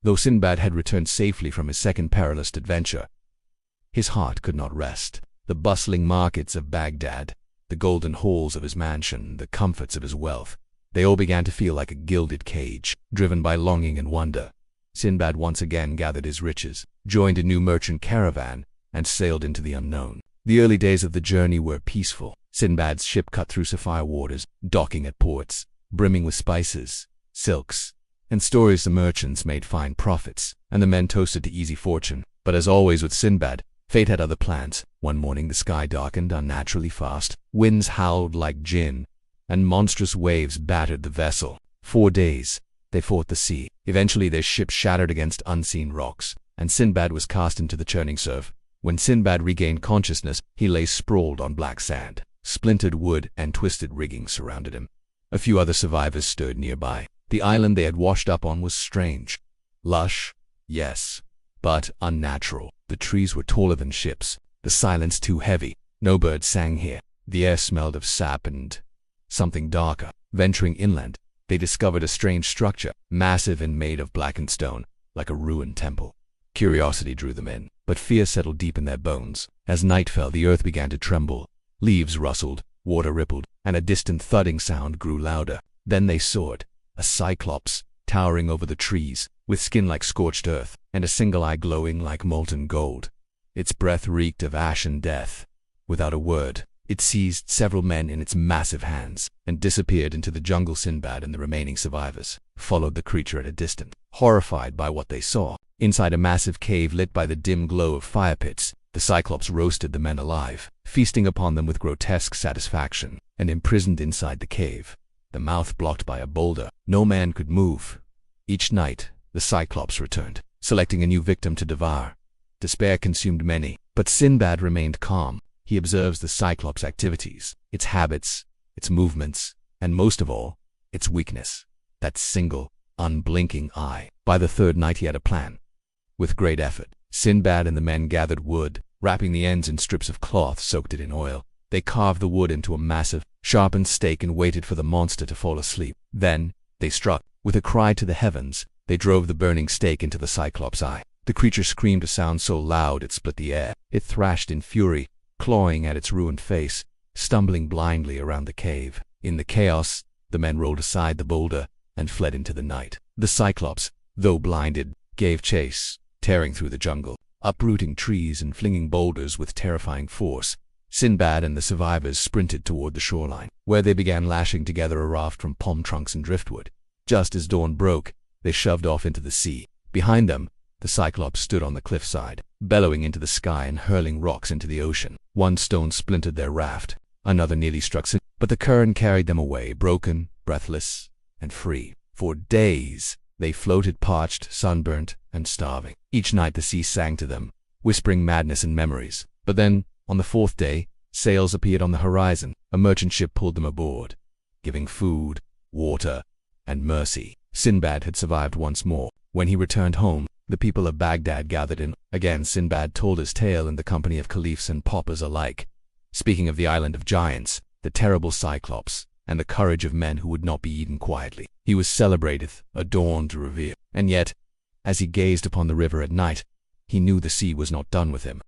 Though Sinbad had returned safely from his second perilous adventure, his heart could not rest. The bustling markets of Baghdad, the golden halls of his mansion, the comforts of his wealth, they all began to feel like a gilded cage, driven by longing and wonder. Sinbad once again gathered his riches, joined a new merchant caravan, and sailed into the unknown. The early days of the journey were peaceful. Sinbad's ship cut through sapphire waters, docking at ports, brimming with spices, silks, and stories. The merchants made fine profits, and the men toasted to easy fortune. But as always with Sinbad, fate had other plans. One morning the sky darkened unnaturally fast, winds howled like gin, and monstrous waves battered the vessel. 4 days they fought the sea. Eventually their ship shattered against unseen rocks, and Sinbad was cast into the churning surf. When Sinbad regained consciousness, he lay sprawled on black sand. Splintered wood and twisted rigging surrounded him. A few other survivors stood nearby. The island they had washed up on was strange. Lush, yes, but unnatural. The trees were taller than ships, the silence too heavy. No birds sang here. The air smelled of sap and something darker. Venturing inland, they discovered a strange structure, massive and made of blackened stone, like a ruined temple. Curiosity drew them in, but fear settled deep in their bones. As night fell, the earth began to tremble. Leaves rustled, water rippled, and a distant thudding sound grew louder. Then they saw it, a cyclops, towering over the trees, with skin like scorched earth, and a single eye glowing like molten gold. Its breath reeked of ash and death. Without a word, it seized several men in its massive hands, and disappeared into the jungle. Sinbad and the remaining survivors followed the creature at a distance, horrified by what they saw. Inside a massive cave lit by the dim glow of fire pits, the Cyclops roasted the men alive, feasting upon them with grotesque satisfaction. And imprisoned inside the cave, the mouth blocked by a boulder, no man could move. Each night, the Cyclops returned, selecting a new victim to devour. Despair consumed many, but Sinbad remained calm. He observes the Cyclops' activities, its habits, its movements, and most of all, its weakness, that single, unblinking eye. By the third night he had a plan. With great effort, Sinbad and the men gathered wood, wrapping the ends in strips of cloth, soaked it in oil. They carved the wood into a massive, sharpened stake and waited for the monster to fall asleep. Then, they struck. With a cry to the heavens, they drove the burning stake into the Cyclops' eye. The creature screamed a sound so loud it split the air. It thrashed in fury, clawing at its ruined face, stumbling blindly around the cave. In the chaos, the men rolled aside the boulder and fled into the night. The Cyclops, though blinded, gave chase, tearing through the jungle, uprooting trees and flinging boulders with terrifying force. Sinbad and the survivors sprinted toward the shoreline, where they began lashing together a raft from palm trunks and driftwood. Just as dawn broke, they shoved off into the sea. Behind them, the Cyclops stood on the cliffside, bellowing into the sky and hurling rocks into the ocean. One stone splintered their raft, another nearly struck Sinbad, but the current carried them away, broken, breathless, and free. For days, they floated parched, sunburnt, and starving. Each night the sea sang to them, whispering madness and memories. But then, on the 4th day, sails appeared on the horizon. A merchant ship pulled them aboard, giving food, water, and mercy. Sinbad had survived once more. When he returned home, the people of Baghdad gathered in. Again Sinbad told his tale in the company of caliphs and paupers alike, speaking of the island of giants, the terrible Cyclops, and the courage of men who would not be eaten quietly. He was celebrated, adorned, revered. And yet, as he gazed upon the river at night, he knew the sea was not done with him.